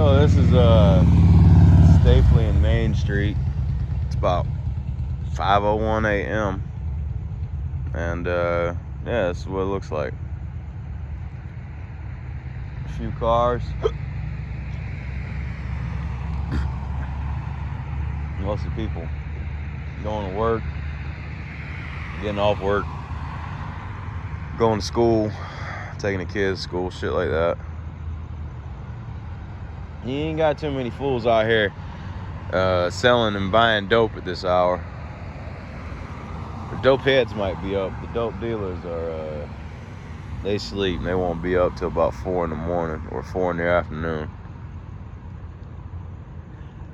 So this is Stapley and Main Street. It's about 5:01 a.m. and yeah, this is what it looks like. A few cars. Mostly people going to work, getting off work, going to school, taking the kids to school, shit like that. You ain't got too many fools out here selling and buying dope at this hour. The dope heads might be up. The dope dealers are, they sleep. They won't be up till about 4 in the morning or 4 in the afternoon.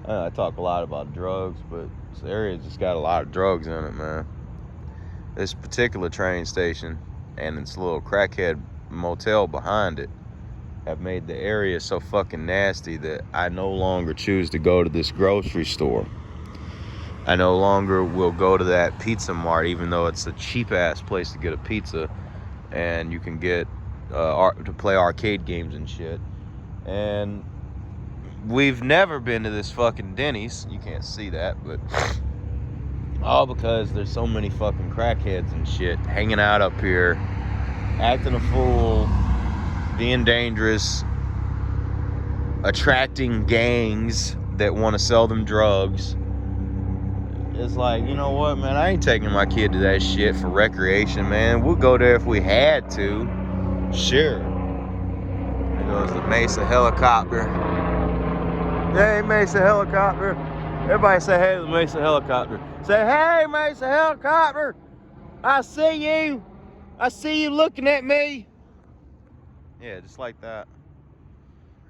I talk a lot about drugs, but this area just got a lot of drugs in it, man. This particular train station and its little crackhead motel behind it have made the area so fucking nasty that I no longer choose to go to this grocery store. I no longer will go to that pizza mart, even though it's a cheap ass place to get a pizza and you can get to play arcade games and shit. And we've never been to this fucking Denny's. You can't see that, but all because there's so many fucking crackheads and shit hanging out up here, acting a fool, being dangerous, attracting gangs that want to sell them drugs. It's like, you know what, man, I ain't taking my kid to that shit for recreation, man. We'll go there if we had to. Sure. There goes the Mesa helicopter. Hey, Mesa helicopter. Everybody say hey to the Mesa helicopter. Say, hey, Mesa helicopter. I see you. I see you looking at me. Yeah, just like that.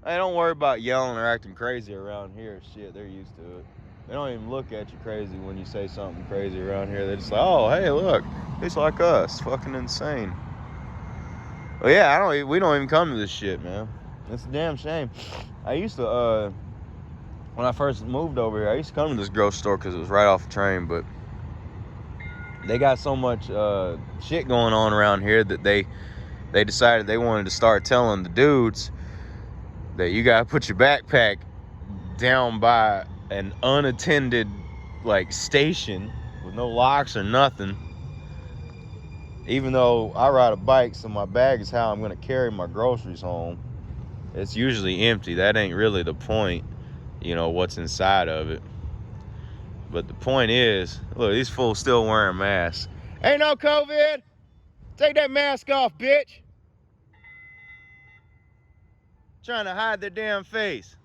Hey, don't worry about yelling or acting crazy around here. Shit, they're used to it. They don't even look at you crazy when you say something crazy around here. They're just like, oh, hey, look. He's like us. Fucking insane. Well, yeah, we don't even come to this shit, man. It's a damn shame. I used to, when I first moved over here, I used to come to this grocery store because it was right off the train, but they got so much shit going on around here that they decided they wanted to start telling the dudes that you gotta put your backpack down by an unattended like station with no locks or nothing. Even though I ride a bike, so my bag is how I'm gonna carry my groceries home. It's usually empty. That ain't really the point, you know, what's inside of it. But the point is, look, these fools still wearing masks. Ain't no COVID. Take that mask off, bitch. Trying to hide their damn face.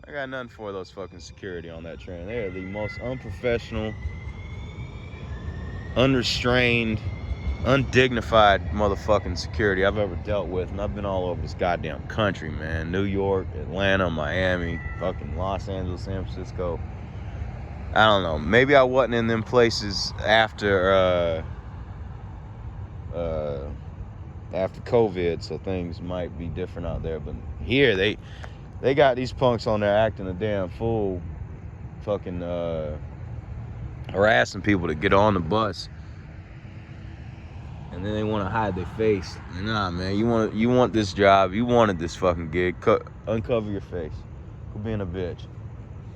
I got nothing for those fucking security on that train. They are the most unprofessional, unrestrained, undignified motherfucking security I've ever dealt with. And I've been all over this goddamn country, man. New York, Atlanta, Miami, fucking Los Angeles, San Francisco. I don't know. Maybe I wasn't in them places after COVID, so things might be different out there. But here, they got these punks on there acting a damn fool, fucking harassing people to get on the bus, and then they want to hide their face. Nah, man, you want this job, you wanted this fucking gig. Uncover your face. Quit being a bitch.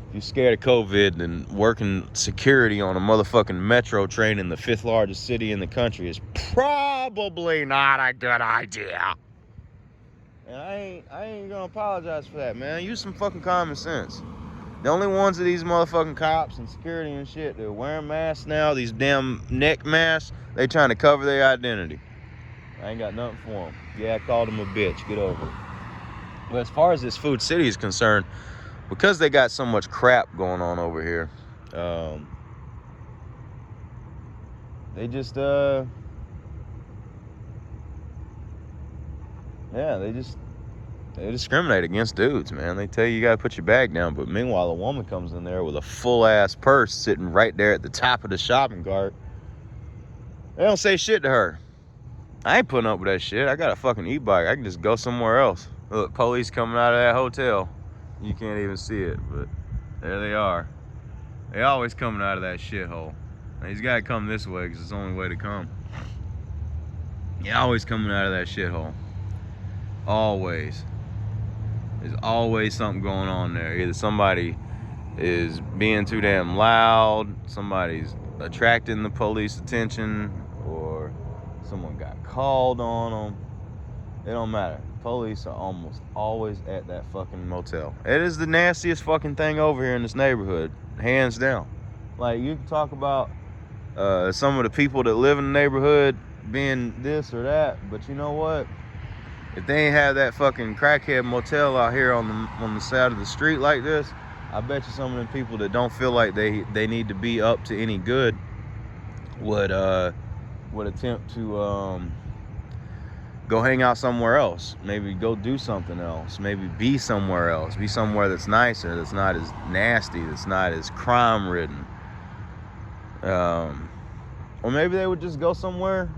If you're scared of COVID, then working security on a motherfucking metro train in the 5th largest city in the country is probably not a good idea. And I ain't gonna apologize for that, man. Use some fucking common sense. The only ones of these motherfucking cops and security and shit, they're wearing masks now, these damn neck masks, they trying to cover their identity. I ain't got nothing for them. Yeah, I called them a bitch. Get over it. But as far as this food city is concerned, because they got so much crap going on over here, they just, they discriminate against dudes, man. They tell you gotta put your bag down, but meanwhile, a woman comes in there with a full-ass purse sitting right there at the top of the shopping cart. They don't say shit to her. I ain't putting up with that shit. I got a fucking e-bike. I can just go somewhere else. Look, police coming out of that hotel. You can't even see it, but there they are. They always coming out of that shithole. Now, he's got to come this way because it's the only way to come. He always coming out of that shithole. Always. There's always something going on there. Either somebody is being too damn loud, somebody's attracting the police attention, or someone got called on them. It don't matter. Police are almost always at that fucking motel. It is the nastiest fucking thing over here in this neighborhood, hands down. Like, you can talk about some of the people that live in the neighborhood being this or that, but you know what? If they ain't have that fucking crackhead motel out here on the side of the street like this, I bet you some of them people that don't feel like they need to be up to any good would attempt to go hang out somewhere else. Maybe go do something else. Maybe be somewhere else. Be somewhere that's nicer, that's not as nasty, that's not as crime-ridden. Or maybe they would just go somewhere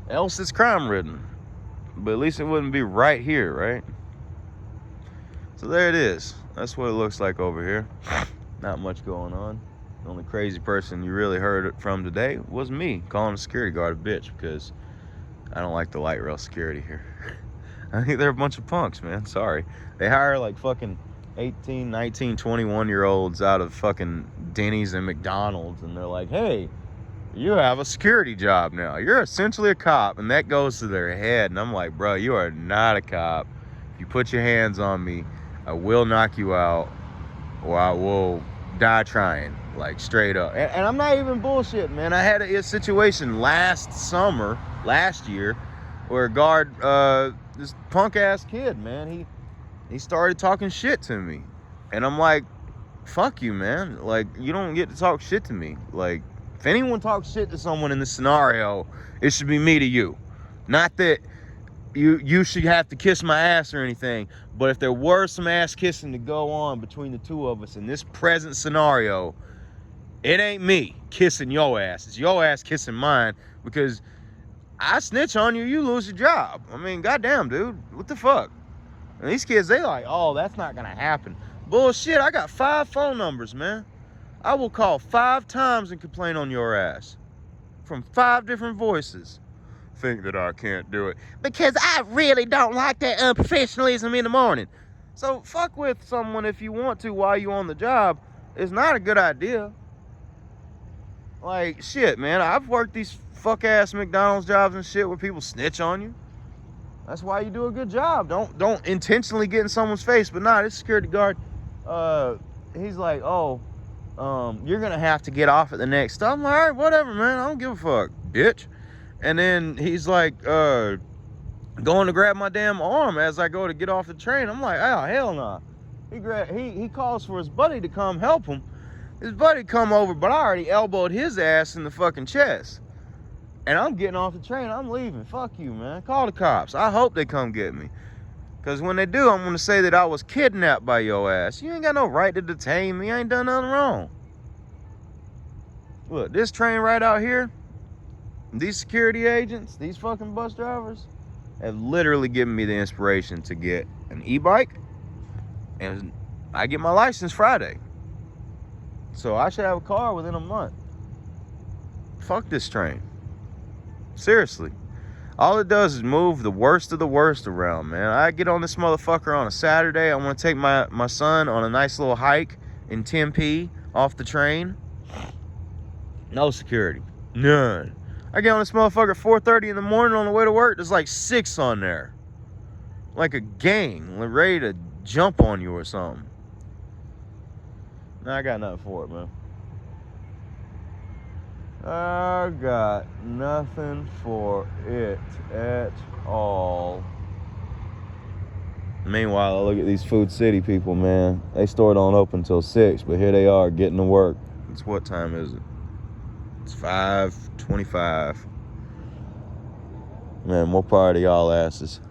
else that's crime-ridden. But at least it wouldn't be right here, right? So there it is. That's what it looks like over here. Not much going on. The only crazy person you really heard it from today was me calling the security guard a bitch, because I don't like the light rail security here. I think they're a bunch of punks, man. Sorry. They hire like fucking 18, 19, 21-year-olds out of fucking Denny's and McDonald's, and they're like, hey, you have a security job now. You're essentially a cop, and that goes to their head. And I'm like, bro, you are not a cop. If you put your hands on me, I will knock you out, or I will die trying, like straight up. And I'm not even bullshitting, man. I had a situation last year, where a guard, this punk ass kid, man, he started talking shit to me, and I'm like, fuck you, man. Like, you don't get to talk shit to me. Like, if anyone talks shit to someone in this scenario, it should be me to you. Not that you should have to kiss my ass or anything, but if there were some ass kissing to go on between the two of us in this present scenario, it ain't me kissing your ass. It's your ass kissing mine, because I snitch on you, you lose your job. I mean, goddamn, dude. What the fuck? And these kids, they like, oh, that's not gonna happen. Bullshit, I got 5 phone numbers, man. I will call 5 times and complain on your ass. From 5 different voices. Think that I can't do it because I really don't like that unprofessionalism in the morning. So fuck with someone if you want to while you on the job. It's not a good idea. Like, shit, man. I've worked these fuck-ass McDonald's jobs and shit where people snitch on you. That's why you do a good job. Don't intentionally get in someone's face. But nah, this security guard, he's like, oh, you're gonna have to get off at the next stop. I'm like, all right, whatever, man. I don't give a fuck, bitch. And then he's like, going to grab my damn arm as I go to get off the train. I'm like, oh, hell no. He calls for his buddy to come help him. His buddy come over, but I already elbowed his ass in the fucking chest. And I'm getting off the train. I'm leaving. Fuck you, man. Call the cops. I hope they come get me. Because when they do, I'm going to say that I was kidnapped by your ass. You ain't got no right to detain me. I ain't done nothing wrong. Look, this train right out here, these security agents, these fucking bus drivers, have literally given me the inspiration to get an e-bike. And I get my license Friday. So I should have a car within a month. Fuck this train. Seriously. All it does is move the worst of the worst around, man. I get on this motherfucker on a Saturday. I want to take my son on a nice little hike in Tempe off the train. No security. None. I get on this motherfucker at 4:30 in the morning on the way to work. There's like 6 on there. Like a gang, like ready to jump on you or something. Nah, I got nothing for it, man. I got nothing for it at all. Meanwhile, I look at these Food City people, man. They store don't open till 6, but here they are getting to work. It's what time is it? It's 5:25. Man, what part of y'all asses?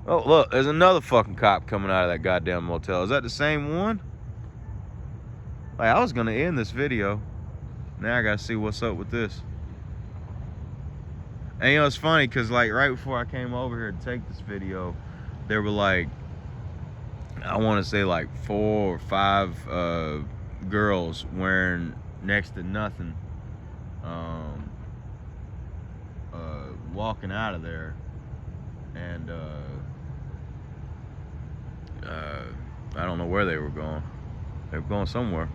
Oh, look, there's another fucking cop coming out of that goddamn motel. Is that the same one? Like, I was gonna end this video. Now I gotta see what's up with this. And you know, it's funny, because like right before I came over here to take this video, there were like, I want to say like 4 or 5 girls wearing next to nothing, walking out of there, and I don't know where they were going. They were going somewhere.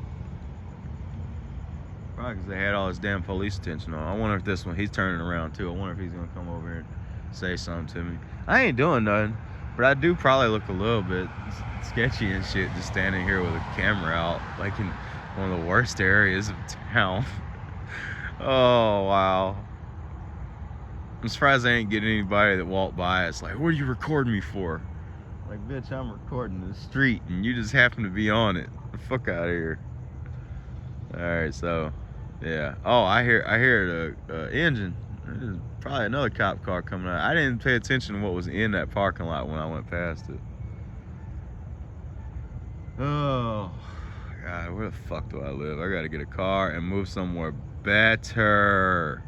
Probably because they had all this damn police attention on. I wonder if this one, he's turning around too. I wonder if he's gonna come over here and say something to me. I ain't doing nothing, but I do probably look a little bit sketchy and shit just standing here with a camera out, like in one of the worst areas of town. Oh, wow. I'm surprised I ain't getting anybody that walked by. It's like, what are you recording me for? Like, bitch, I'm recording the street and you just happen to be on it. The fuck out of here. Alright, so, yeah. Oh, I hear the engine. There's probably another cop car coming out. I didn't pay attention to what was in that parking lot when I went past it. Oh, God, where the fuck do I live? I gotta get a car and move somewhere better.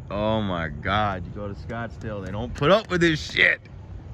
Oh my God, you go to Scottsdale, they don't put up with this shit.